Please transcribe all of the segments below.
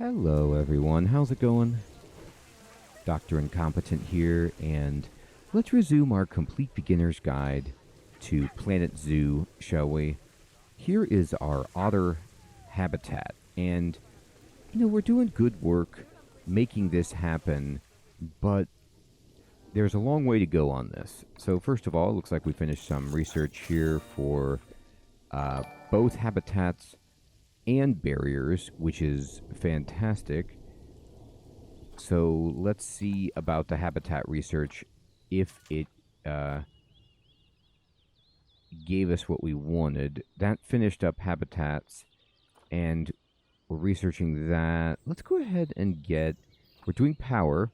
Hello, everyone. How's it going? Dr. Incompetent here, and let's resume our complete beginner's guide to Planet Zoo, shall we? Here is our otter habitat, and we're doing good work making this happen, but there's a long way to go on this. So, first of all, it looks like we finished some research here for both habitats and barriers, which is fantastic. So let's see about the habitat research if it gave us what we wanted. That finished up habitats, and we're researching that. Let's go ahead and we're doing power.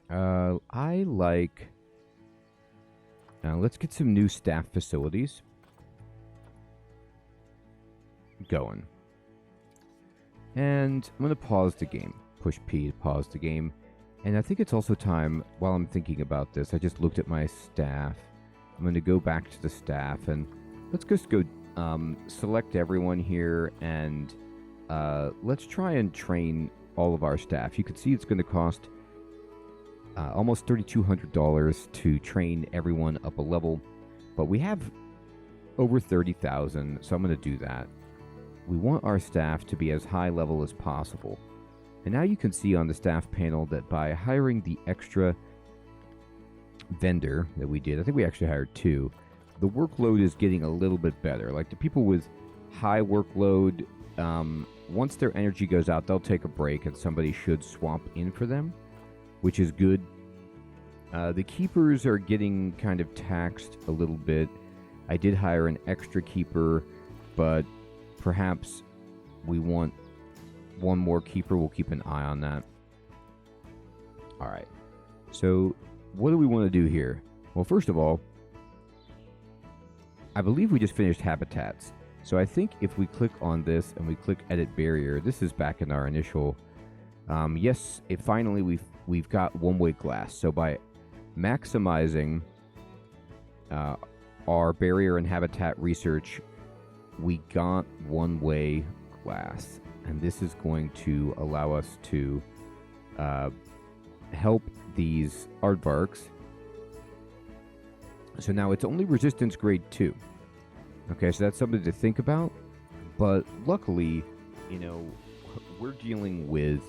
I like, let's get some new staff facilities going. And I'm going to pause the game. Push P to pause the game. And I think it's also time, while I'm thinking about this, I just looked at my staff. I'm going to go back to the staff, and let's just go select everyone here, and let's try and train all of our staff. You can see it's going to cost almost $3,200 to train everyone up a level, but we have over 30,000, so I'm going to do that. We want our staff to be as high level as possible. And now you can see on the staff panel that by hiring the extra vendor that we did, I think we actually hired 2, the workload is getting a little bit better. Like the people with high workload, once their energy goes out, they'll take a break and somebody should swap in for them, which is good. The keepers are getting kind of taxed a little bit. I did hire an extra keeper, but perhaps we want one more keeper. We'll keep an eye on that. All right. So what do we want to do here? Well, first of all, I believe we just finished habitats. So I think if we click on this and we click edit barrier, this is back in our initial. Yes, finally we've got one-way glass. So by maximizing our barrier and habitat research, we got one-way glass, and this is going to allow us to help these aardvarks. So now it's only resistance grade 2. Okay, so that's something to think about. But luckily, we're dealing with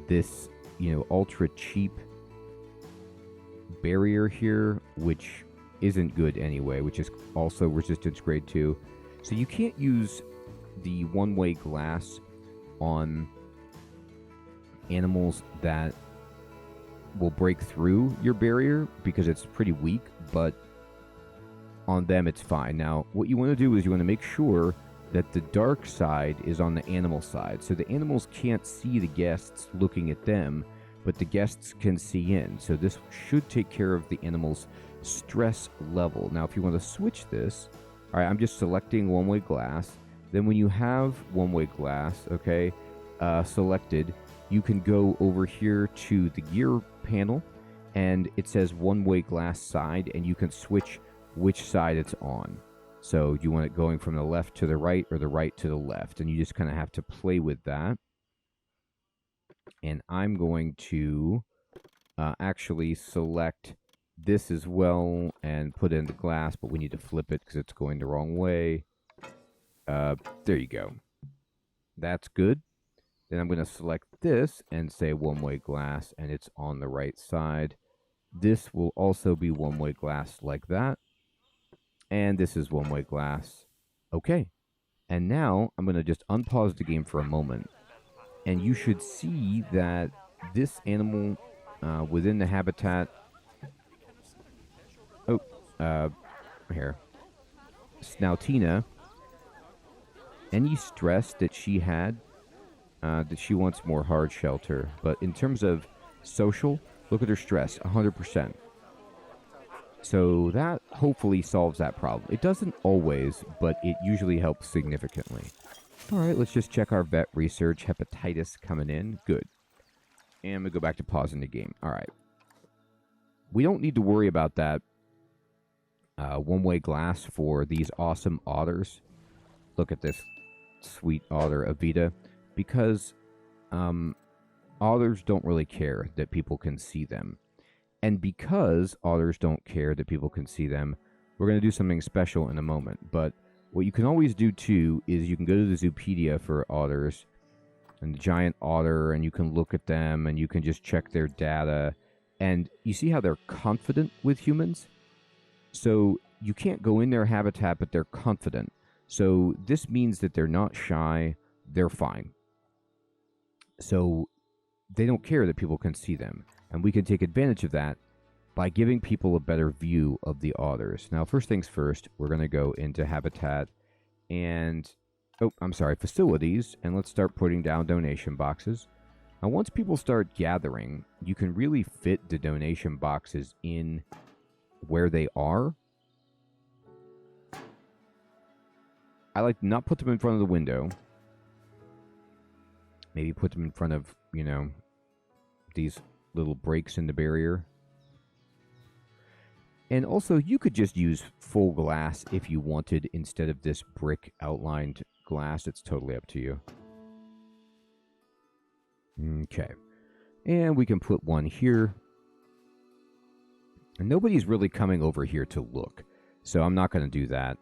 this, ultra cheap barrier here, which isn't good anyway, which is also resistance grade 2. So you can't use the one-way glass on animals that will break through your barrier because it's pretty weak, but on them it's fine. Now, what you want to do is you want to make sure that the dark side is on the animal side. So the animals can't see the guests looking at them, but the guests can see in. So this should take care of the animal's stress level. Now, if you want to switch this, all right, I'm just selecting one-way glass. Then when you have one-way glass, okay, selected, you can go over here to the gear panel, and it says one-way glass side, and you can switch which side it's on. So you want it going from the left to the right or the right to the left, and you just kind of have to play with that. And I'm going to actually select this as well and put in the glass, but we need to flip it because it's going the wrong way. There you go. That's good. Then I'm going to select this and say one-way glass, and it's on the right side. This will also be one-way glass like that. And this is one-way glass. Okay. And now I'm going to just unpause the game for a moment. And you should see that this animal within the habitat... here. Snoutina, any stress that she had, that she wants more hard shelter. But in terms of social, look at her stress, 100%. So that hopefully solves that problem. It doesn't always, but it usually helps significantly. All right, let's just check our vet research. Hepatitis coming in. Good. And I'm going to go back to pausing the game. All right. We don't need to worry about that one-way glass for these awesome otters. Look at this. sweet otter Avita, because otters don't really care that people can see them. And because otters don't care that people can see them, we're going to do something special in a moment. But what you can always do too is you can go to the Zoopedia for otters and the giant otter, and you can look at them and you can just check their data. And you see how they're confident with humans? So you can't go in their habitat, but they're confident. So this means that they're not shy, they're fine. So they don't care that people can see them. And we can take advantage of that by giving people a better view of the otters. Now, first things first, we're going to go into habitat and, facilities, and let's start putting down donation boxes. Now, once people start gathering, you can really fit the donation boxes in where they are. I like to not put them in front of the window. Maybe put them in front of, these little breaks in the barrier. And also, you could just use full glass if you wanted instead of this brick outlined glass. It's totally up to you. Okay. And we can put one here. And nobody's really coming over here to look, so I'm not going to do that.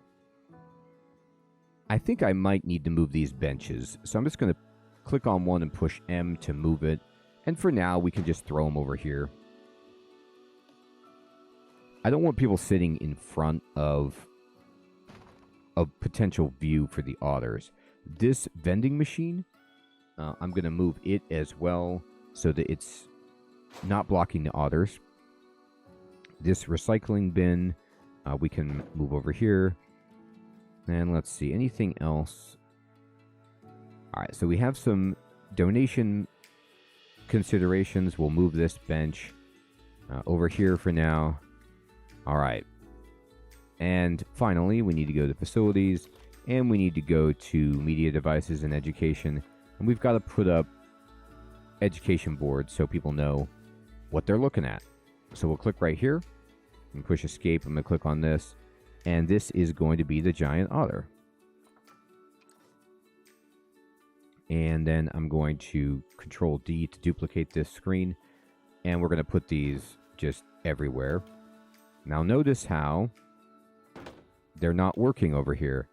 I think I might need to move these benches, so I'm just going to click on one and push M to move it. And for now, we can just throw them over here. I don't want people sitting in front of a potential view for the otters. This vending machine, I'm going to move it as well so that it's not blocking the otters. This recycling bin, we can move over here. And let's see, anything else? All right, so we have some donation considerations. We'll move this bench over here for now. All right. And finally, we need to go to facilities, and we need to go to media devices and education. And we've got to put up education boards so people know what they're looking at. So we'll click right here and push escape. I'm going to click on this, and this is going to be the giant otter. And then I'm going to Control D to duplicate this screen, and we're going to put these just everywhere. Now notice how they're not working over here.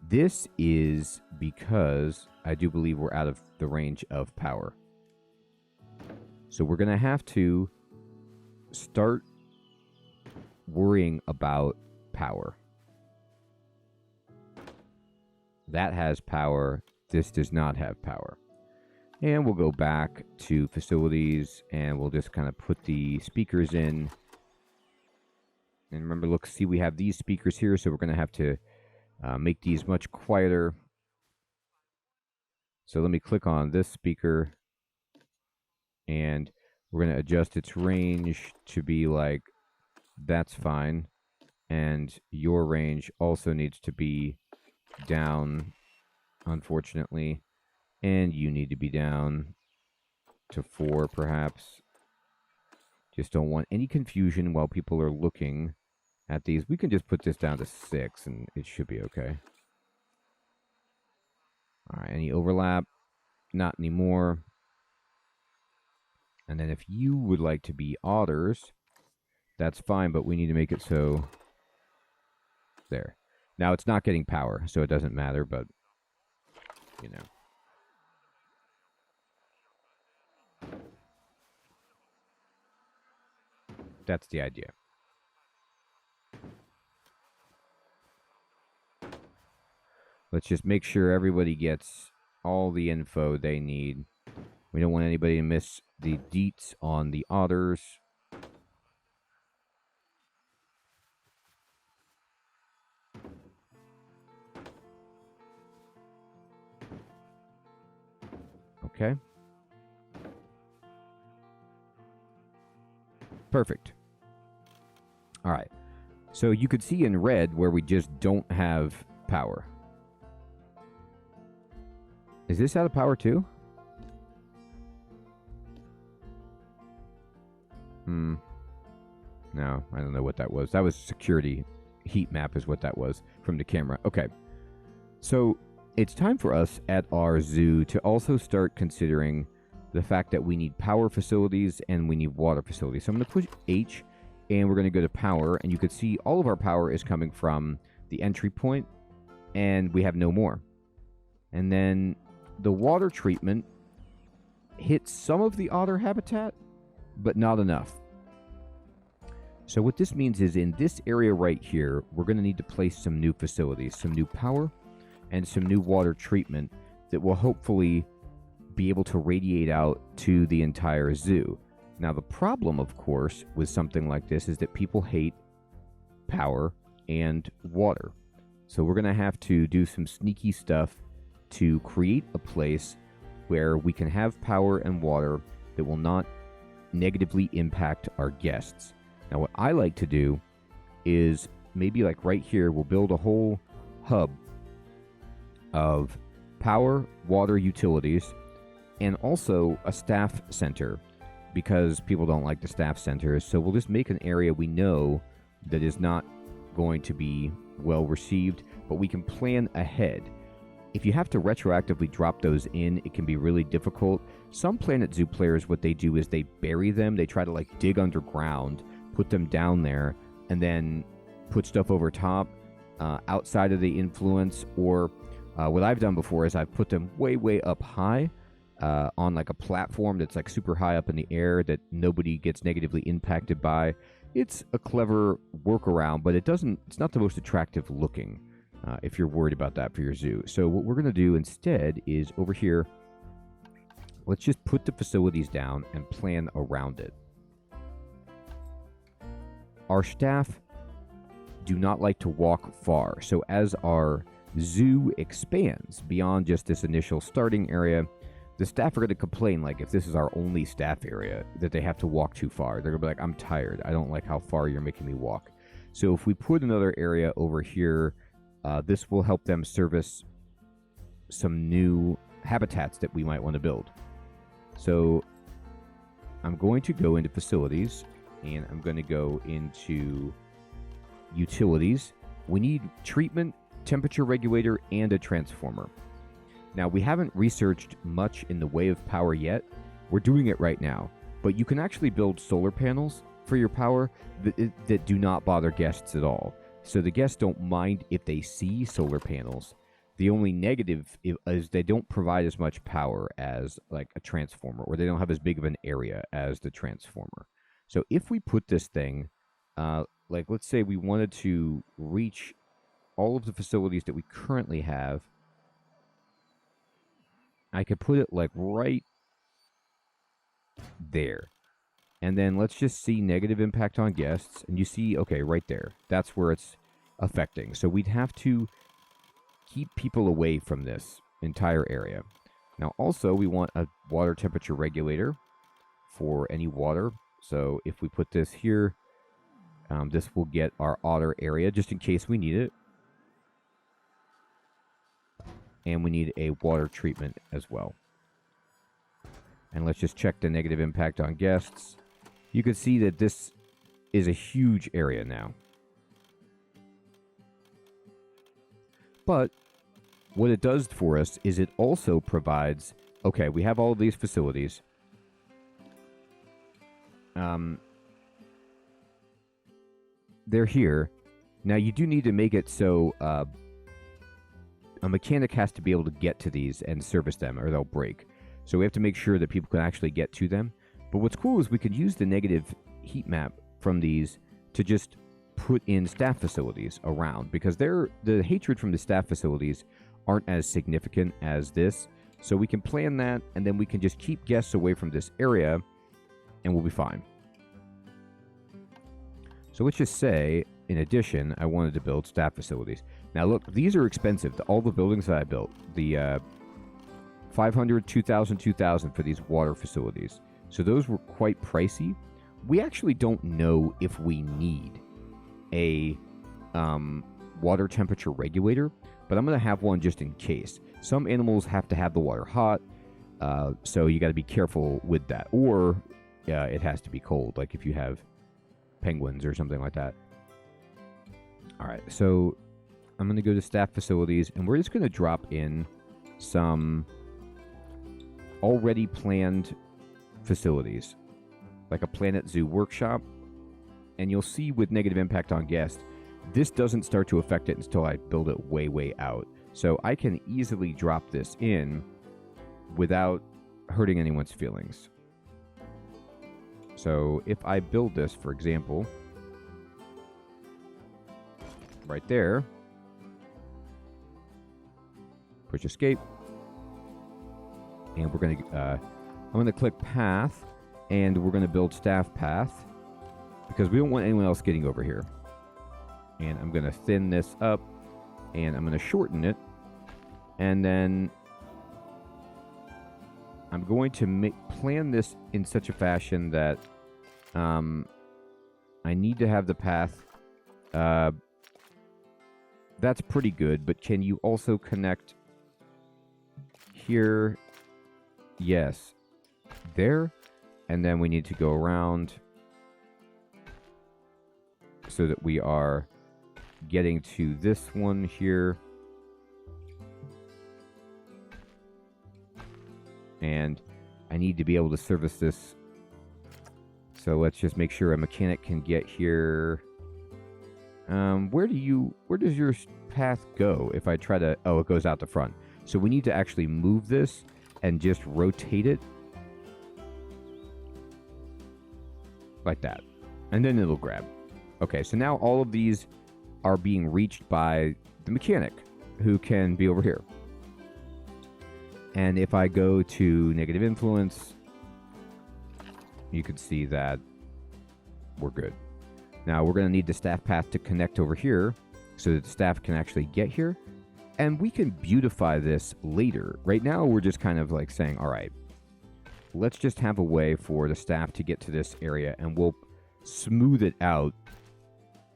This is because I do believe we're out of the range of power. So we're going to have to start worrying about power. That has power. This does not have power. And we'll go back to facilities, and we'll just kind of put the speakers in. And remember, look, see, we have these speakers here, so we're going to have to make these much quieter. So let me click on this speaker, and we're going to adjust its range to be like, that's fine. And your range also needs to be down, unfortunately. And you need to be down to 4, perhaps. Just don't want any confusion while people are looking at these. We can just put this down to 6, and it should be okay. All right, any overlap? Not anymore. And then if you would like to be otters, that's fine, but we need to make it so... There. Now, it's not getting power, so it doesn't matter, but, you know. That's the idea. Let's just make sure everybody gets all the info they need. We don't want anybody to miss the deets on the otters. Okay. Perfect. All right. So you could see in red where we just don't have power. Is this out of power too? No, I don't know what that was. That was security heat map is what that was from the camera. Okay. So it's time for us at our zoo to also start considering the fact that we need power facilities and we need water facilities. So I'm going to push H, and we're going to go to power, and you can see all of our power is coming from the entry point, and we have no more. And then the water treatment hits some of the otter habitat, but not enough. So what this means is in this area right here, we're going to need to place some new facilities, some new power, and some new water treatment that will hopefully be able to radiate out to the entire zoo. Now, the problem, of course, with something like this is that people hate power and water. So we're going to have to do some sneaky stuff to create a place where we can have power and water that will not negatively impact our guests. Now, what I like to do is maybe like right here, we'll build a whole hub of power, water, utilities, and also a staff center, because people don't like the staff centers. So we'll just make an area we know that is not going to be well received, but we can plan ahead. If you have to retroactively drop those in, it can be really difficult. Some Planet Zoo players, what they do is they bury them. They try to like dig underground, put them down there, and then put stuff over top outside of the influence. Or what I've done before is I've put them way, way up high on like a platform that's like super high up in the air that nobody gets negatively impacted by. It's a clever workaround, but it's not the most attractive looking if you're worried about that for your zoo. So what we're going to do instead is over here, let's just put the facilities down and plan around it. Our staff do not like to walk far. So as our zoo expands beyond just this initial starting area, the staff are going to complain, like if this is our only staff area, that they have to walk too far. They're going to be like, I'm tired. I don't like how far you're making me walk. So if we put another area over here, this will help them service some new habitats that we might want to build. So I'm going to go into facilities, and I'm going to go into utilities. We need treatment, temperature regulator, and a transformer. Now, we haven't researched much in the way of power yet. We're doing it right now. But you can actually build solar panels for your power that do not bother guests at all. So the guests don't mind if they see solar panels. The only negative is they don't provide as much power as like a transformer, or they don't have as big of an area as the transformer. So if we put this thing, like let's say we wanted to reach all of the facilities that we currently have, I could put it like right there. And then let's just see negative impact on guests. And you see, okay, right there. That's where it's affecting. So we'd have to keep people away from this entire area. Now, also, we want a water temperature regulator for any water. So if we put this here, this will get our otter area just in case we need it. And we need a water treatment as well. And let's just check the negative impact on guests. You can see that this is a huge area now. But what it does for us is it also provides, okay, we have all of these facilities. They're here. Now you do need to make it so a mechanic has to be able to get to these and service them, or they'll break. So we have to make sure that people can actually get to them. But what's cool is we could use the negative heat map from these to just put in staff facilities around, because the hatred from the staff facilities aren't as significant as this. So we can plan that, and then we can just keep guests away from this area, and we'll be fine. So let's just say, in addition, I wanted to build staff facilities. Now look, these are expensive. All the buildings that I built, the 500, 2,000, 2,000 for these water facilities. So those were quite pricey. We actually don't know if we need a water temperature regulator, but I'm going to have one just in case. Some animals have to have the water hot, so you got to be careful with that. Or it has to be cold, like if you have penguins or something like that. All right, so I'm going to go to staff facilities, and we're just going to drop in some already planned facilities, like a Planet Zoo workshop. And you'll see with negative impact on guests, this doesn't start to affect it until I build it way, way out. So I can easily drop this in without hurting anyone's feelings. So if I build this, for example, right there, push escape, and we're going to, I'm going to click path, and we're going to build staff path, because we don't want anyone else getting over here. And I'm going to thin this up, and I'm going to shorten it, and then I'm going to plan this in such a fashion that I need to have the path. That's pretty good, but can you also connect here? Yes. There. And then we need to go around so that we are getting to this one here. And I need to be able to service this. So let's just make sure a mechanic can get here. Where does your path go if I try to, oh, it goes out the front. So we need to actually move this and just rotate it like that. And then it'll grab. Okay, so now all of these are being reached by the mechanic, who can be over here. And if I go to negative influence, you can see that we're good. Now we're going to need the staff path to connect over here so that the staff can actually get here. And we can beautify this later. Right now, we're just kind of like saying, all right, let's just have a way for the staff to get to this area, and we'll smooth it out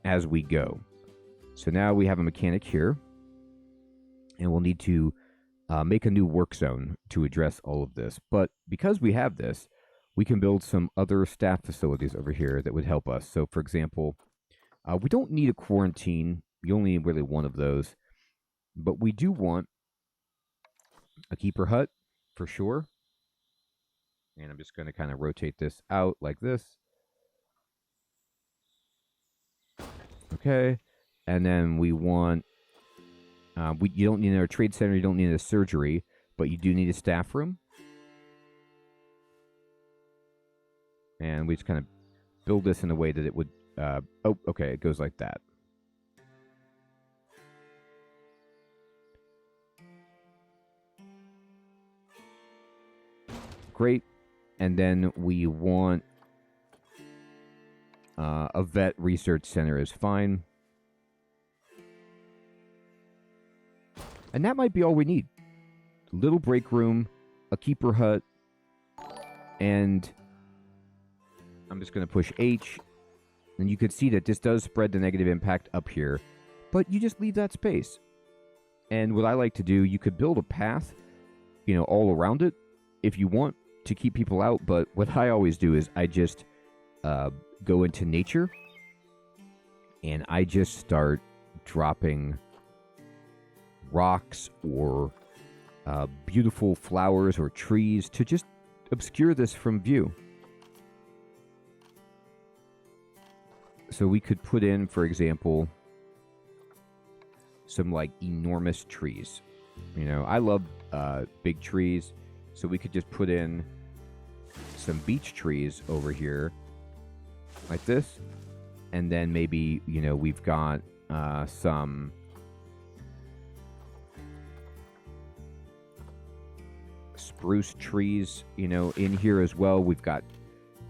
as we go. So now we have a mechanic here, and we'll need to make a new work zone to address all of this. But because we have this, we can build some other staff facilities over here that would help us. So, for example, we don't need a quarantine. You only need really one of those. But we do want a keeper hut for sure. And I'm just going to kind of rotate this out like this. Okay. And then we want, you don't need a trade center, you don't need a surgery, but you do need a staff room. And we just kind of build this in a way that it would, oh, okay, it goes like that. Great. And then we want a vet research center is fine. And that might be all we need. Little break room, a keeper hut, and I'm just going to push H. And you could see that this does spread the negative impact up here, but you just leave that space. And what I like to do, you could build a path, you know, all around it if you want to keep people out. But what I always do is I just go into nature and I just start dropping rocks or beautiful flowers or trees to just obscure this from view. So we could put in, for example, some like enormous trees. You know, I love big trees, so we could just put in some beech trees over here like this. And then maybe, you know, we've got some spruce trees, you know, in here as well. We've got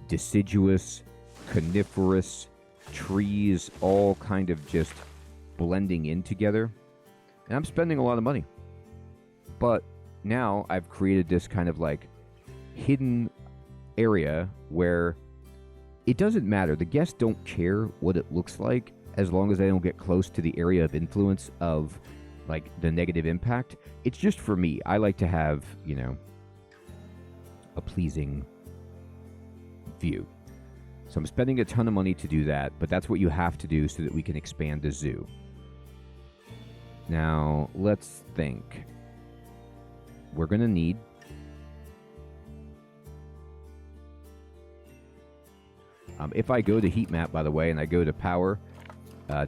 deciduous, coniferous trees, all kind of just blending in together. And I'm spending a lot of money. But now I've created this kind of like hidden area where it doesn't matter. The guests don't care what it looks like as long as they don't get close to the area of influence of like the negative impact. It's just for me. I like to have, you know, a pleasing view. So I'm spending a ton of money to do that, but that's what you have to do so that we can expand the zoo. Now, let's think. We're going to need... if I go to heat map, by the way, and I go to power,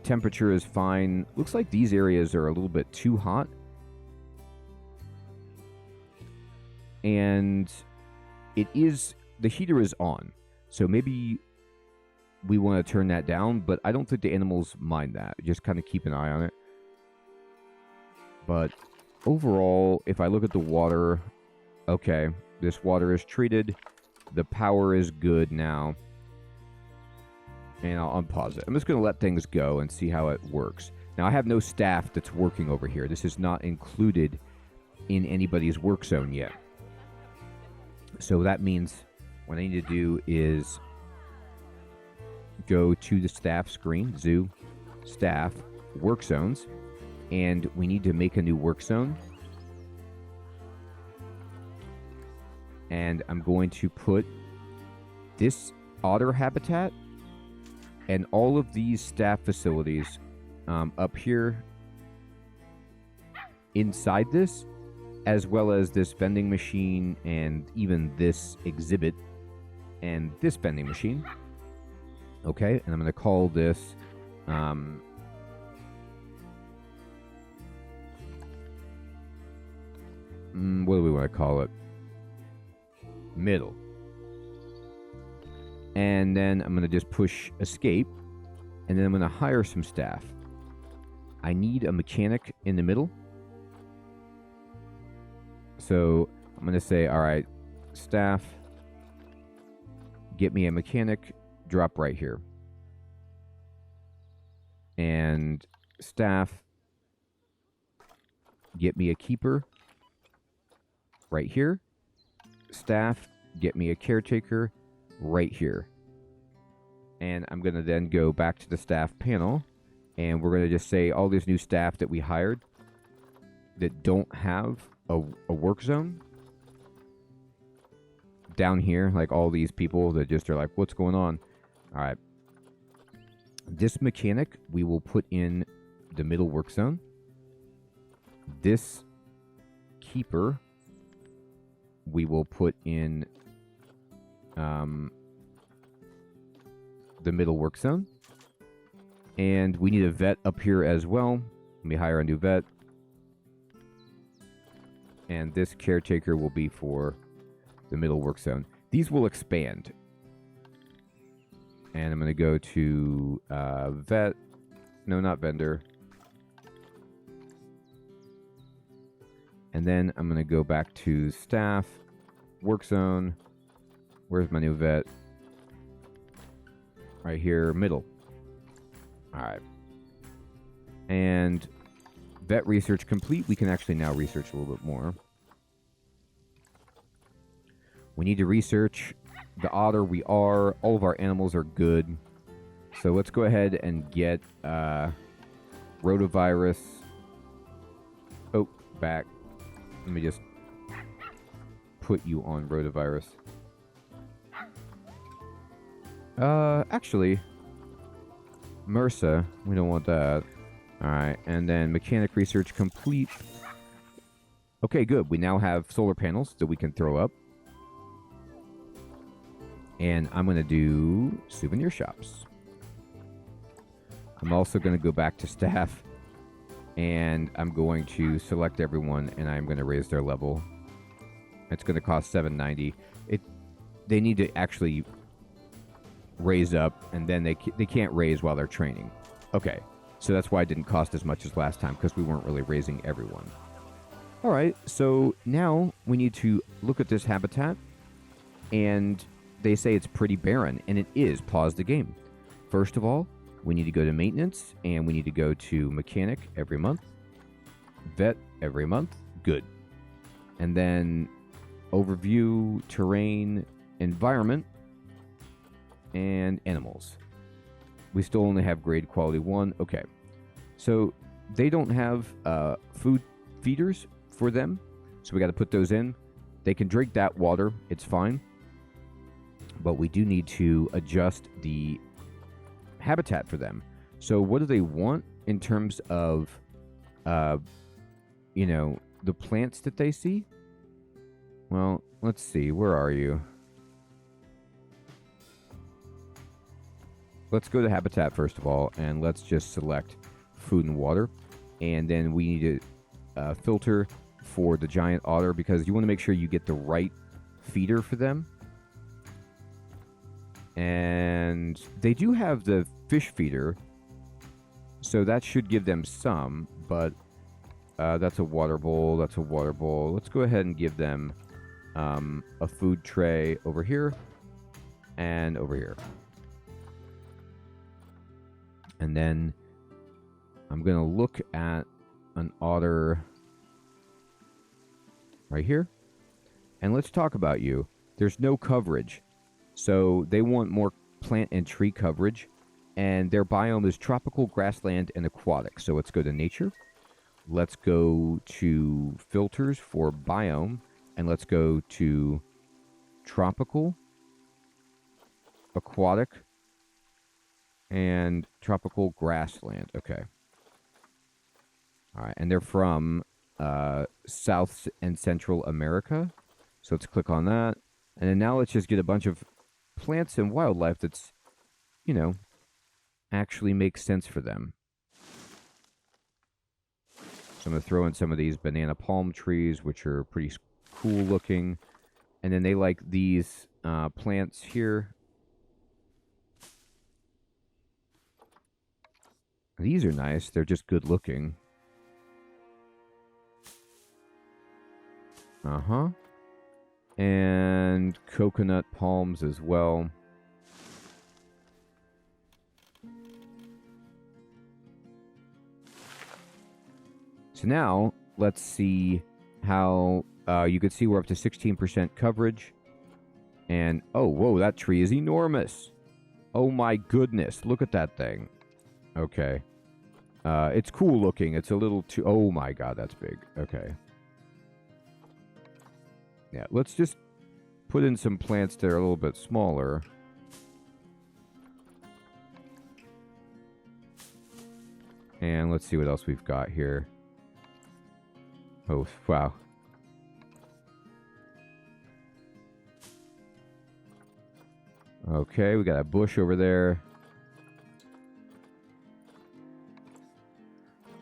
temperature is fine. Looks like these areas are a little bit too hot. And it is... the heater is on. So maybe we want to turn that down, but I don't think the animals mind that. Just kind of keep an eye on it. But overall, if I look at the water, okay, this water is treated. The power is good now. And I'll unpause it. I'm just going to let things go and see how it works. Now, I have no staff that's working over here. This is not included in anybody's work zone yet. So that means what I need to do is go to the staff screen, zoo, staff, work zones, and we need to make a new work zone. And I'm going to put this otter habitat and all of these staff facilities up here inside this, as well as this vending machine and even this exhibit and this vending machine. Okay, and I'm going to call this what do we want to call it? Middle. And then I'm going to just push escape, and then I'm going to hire some staff. I need a mechanic in the middle. So I'm going to say, all right, staff, get me a mechanic, drop right here. And staff, get me a keeper right here. Staff, get me a caretaker right here. And I'm going to then go back to the staff panel, and we're going to just say all these new staff that we hired that don't have a work zone down here, like all these people that just are like, what's going on? All right. This mechanic, we will put in the middle work zone. This keeper, we will put in the middle work zone. And we need a vet up here as well. Let me hire a new vet. And this caretaker will be for the middle work zone. These will expand. And I'm going to go to vet. No, not vendor. And then I'm going to go back to staff, work zone. Where's my new vet? Right here, middle. All right. And vet research complete. We can actually now research a little bit more. We need to research the otter. We are. All of our animals are good. So let's go ahead and get rotavirus. Oh, back. Let me just put you on rotavirus. Actually, MRSA, we don't want that. Alright, and then mechanic research complete. Okay, good. We now have solar panels that we can throw up. And I'm going to do souvenir shops. I'm also going to go back to staff. And I'm going to select everyone, and I'm going to raise their level. It's going to cost $7.90. They need to actually raise up, and then they can't raise while they're training. Okay, so that's why it didn't cost as much as last time, because we weren't really raising everyone. All right, so now we need to look at this habitat, and they say it's pretty barren, and it is. Pause the game. First of all, we need to go to maintenance, and we need to go to mechanic every month, vet every month. Good. And then overview, terrain, environment, and animals. We still only have grade quality 1. Okay. So they don't have food feeders for them, so we got to put those in. They can drink that water. It's fine. But we do need to adjust the habitat for them. So what do they want in terms of uh, the plants that they see. Well, let's see. Where are you? Let's go to habitat first of all, and let's just select food and water. And then we need to filter for the giant otter because you want to make sure you get the right feeder for them. And they do have the fish feeder, so that should give them some, but that's a water bowl. That's a water bowl. Let's go ahead and give them a food tray over here and over here. And then I'm going to look at an otter right here. And let's talk about you. There's no coverage. So they want more plant and tree coverage. And their biome is tropical, grassland, and aquatic. So let's go to nature. Let's go to filters for biome. And let's go to tropical, aquatic, and tropical grassland. Okay. All right. And they're from South and Central America. So let's click on that. And then now let's just get a bunch of plants and wildlife that's, actually makes sense for them. So I'm going to throw in some of these banana palm trees, which are pretty cool looking. And then they like these plants here. These are nice. They're just good looking. Uh-huh. And coconut palms as well. So now, let's see how you can see we're up to 16% coverage. And, oh, whoa, that tree is enormous. Oh my goodness, look at that thing. Okay. It's cool looking. It's a little too... Oh my god, that's big. Okay. Yeah, let's just put in some plants that are a little bit smaller. And let's see what else we've got here. Oh, wow. Okay, we got a bush over there.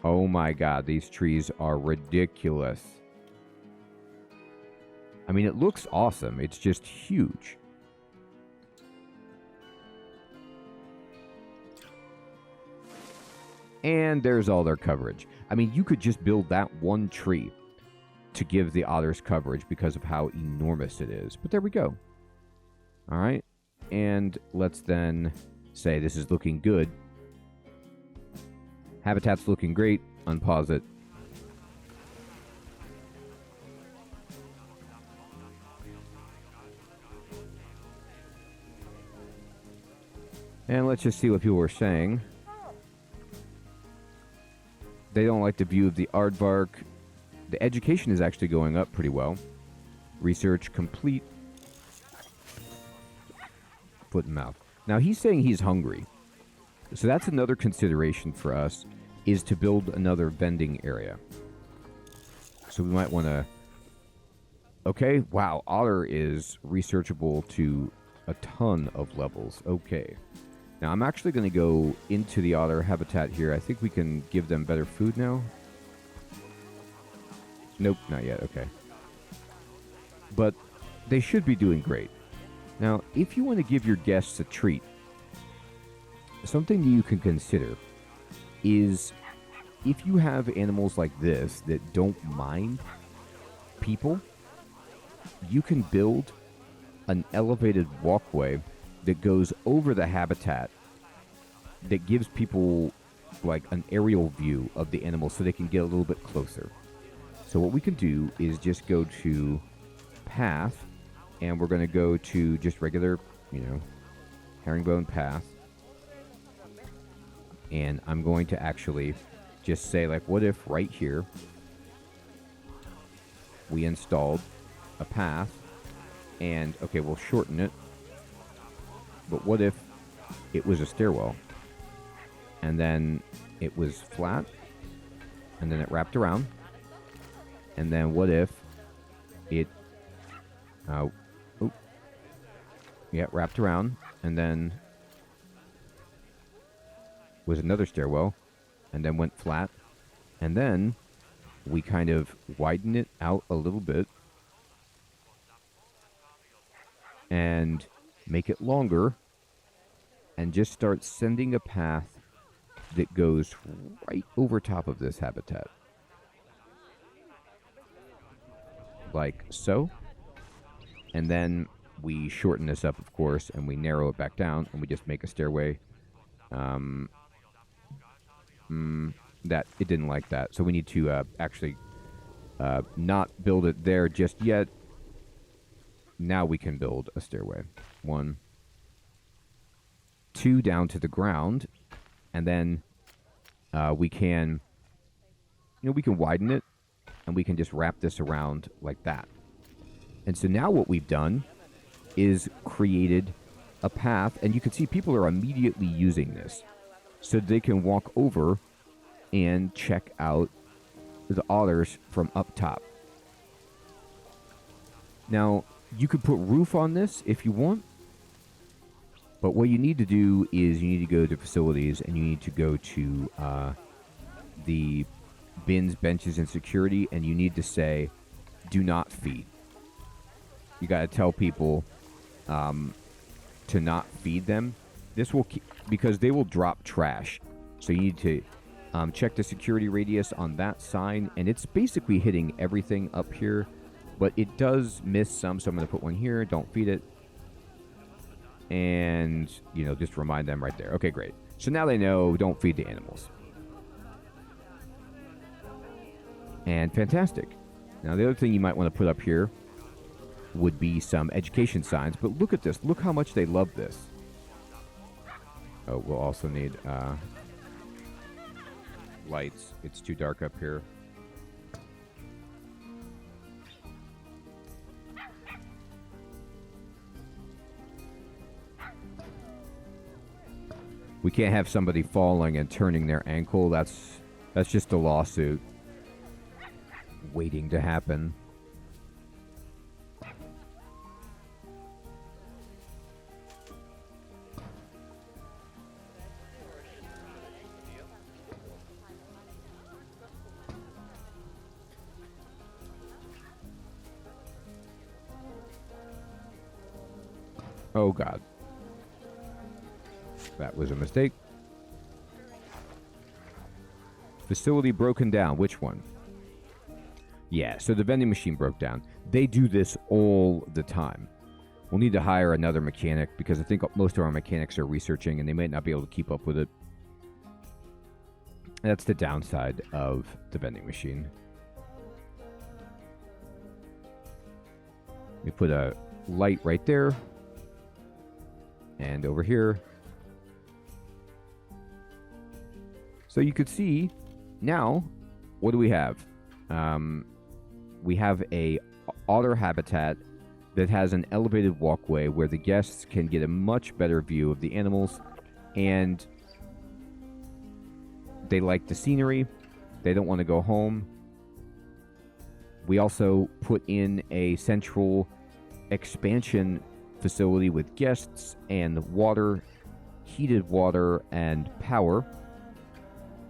Oh my god, these trees are ridiculous. I mean, it looks awesome. It's just huge. And there's all their coverage. I mean, you could just build that one tree to give the otters coverage because of how enormous it is. But there we go. All right. And let's then say this is looking good. Habitat's looking great. Unpause it. And let's just see what people are saying. They don't like the view of the aardvark. The education is actually going up pretty well. Research complete. Foot and mouth. Now he's saying he's hungry. So that's another consideration for us, is to build another vending area. So we might want to... Okay, wow, otter is researchable to a ton of levels. Okay. Now I'm actually going to go into the otter habitat here. I think we can give them better food now. Nope, not yet. Okay. But they should be doing great. Now, if you want to give your guests a treat, something you can consider is if you have animals like this that don't mind people, you can build an elevated walkway that goes over the habitat that gives people like an aerial view of the animal so they can get a little bit closer. So what we can do is just go to path, and we're going to go to just regular, herringbone path. And I'm going to actually just say, like, what if right here we installed a path, and, okay, we'll shorten it. But what if it was a stairwell, and then it was flat, and then it wrapped around. And then what if it, wrapped around, and then was another stairwell, and then went flat, and then we kind of widen it out a little bit and make it longer, and just start sending a path that goes right over top of this habitat. Like so. And then we shorten this up, of course, and we narrow it back down, and we just make a stairway. That it didn't like that, so we need to actually not build it there just yet. Now we can build a stairway. 1, 2 down to the ground, and then we can, we can widen it, and we can just wrap this around like that. And so now what we've done is created a path, and you can see people are immediately using this, so they can walk over and check out the otters from up top. Now, you could put roof on this if you want, but what you need to do is you need to go to facilities, and you need to go to the bins, benches, and security, and you need to say, do not feed. You got to tell people to not feed them. This will keep, because they will drop trash. So you need to check the security radius on that sign, and it's basically hitting everything up here, but it does miss some, so I'm going to put one here. Don't feed it. And, just remind them right there. Okay, great. So now they know, don't feed the animals. And fantastic. Now, the other thing you might want to put up here would be some education signs, but look at this. Look how much they love this. Oh, we'll also need lights. It's too dark up here. We can't have somebody falling and turning their ankle. That's just a lawsuit waiting to happen. Oh, God. That was a mistake. Facility broken down. Which one? Yeah, so the vending machine broke down. They do this all the time. We'll need to hire another mechanic because I think most of our mechanics are researching and they might not be able to keep up with it. That's the downside of the vending machine. We put a light right there. And over here. So you could see now, what do we have? We have a otter habitat that has an elevated walkway where the guests can get a much better view of the animals, and they like the scenery. They don't want to go home. We also put in a central expansion facility with guests and water, heated water, and power.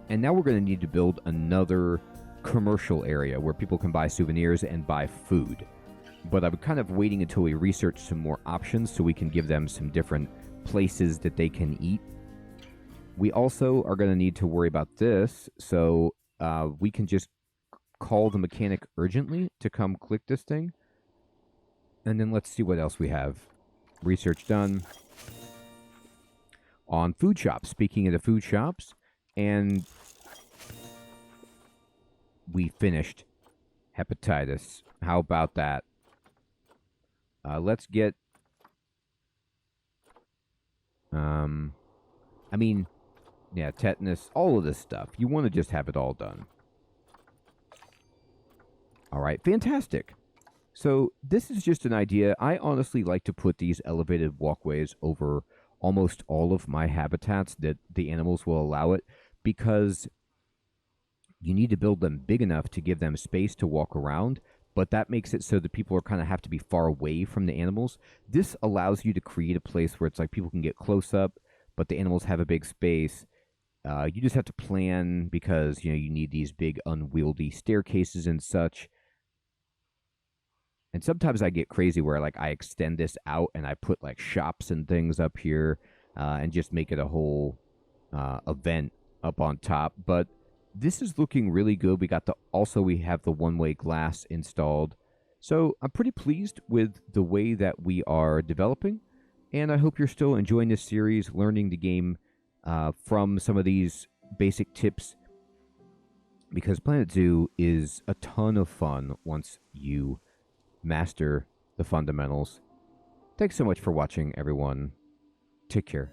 And now we're going to need to build another commercial area where people can buy souvenirs and buy food. But I'm kind of waiting until we research some more options so we can give them some different places that they can eat. We also are going to need to worry about this, so we can just call the mechanic urgently to come click this thing. And then let's see what else we have. Research done on food shops. Speaking of the food shops, and we finished hepatitis. How about that? Let's get... tetanus, all of this stuff. You want to just have it all done. All right, fantastic. So this is just an idea. I honestly like to put these elevated walkways over almost all of my habitats that the animals will allow it, because You need to build them big enough to give them space to walk around, but that makes it so that people are kind of have to be far away from the animals. This allows you to create a place where it's like people can get close up, but the animals have a big space. You just have to plan because you need these big unwieldy staircases and such. And sometimes I get crazy where like I extend this out and I put like shops and things up here, and just make it a whole event up on top. But this is looking really good. We have the one-way glass installed. So I'm pretty pleased with the way that we are developing. And I hope you're still enjoying this series, learning the game from some of these basic tips, because Planet Zoo is a ton of fun once you master the fundamentals. Thanks so much for watching, everyone. Take care.